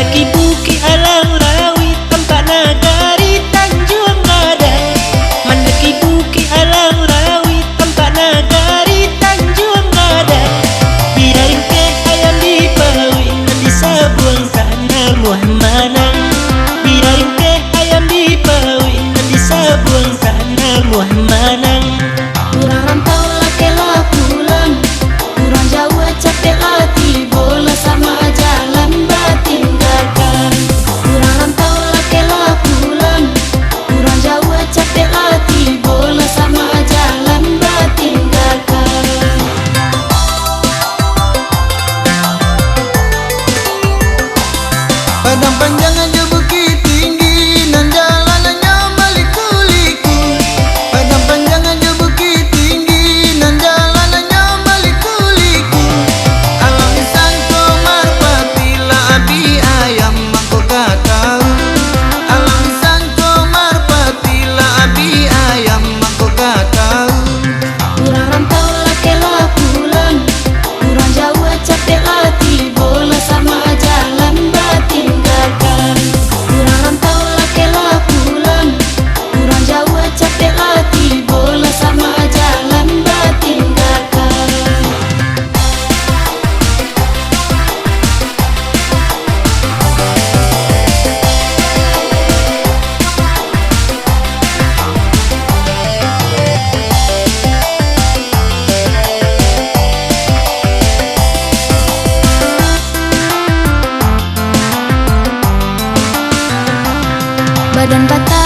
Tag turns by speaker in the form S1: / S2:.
S1: Mendaki bukit alang rawi tempat nagari Tanjung Nada. Mendaki bukit alang rawi tempat nagari Tanjung Nada. Biarin ke ayam dipawi nanti sabuang tanah muah manang. Biarin ke ayam dipawi nanti sabuang tanah muah manang.
S2: Kurang rantau laki lah pulang, kurang jauh capek hati, bola sama jalan tinggalkan. Kurang rantau laki lah pulang, kurang jauh capek hati, bola sama jalan tinggalkan.
S3: Padang panjang aja bukit tinggi, nan jalanannya maliku-liku. Padang panjang aja bukit tinggi, nan jalanannya maliku-liku. Alam sangko marpatila abi ayam mangko katau. Alam sangko marpatila abi ayam mangko katau.
S2: Kurang rantau laki lah pulang, kurang jauh capek hati, bola sama jalan tinggalkan. Kurang rantau laki lah pulang, kurang jauh capek hati, bola sama jalan tinggalkan. Badan bata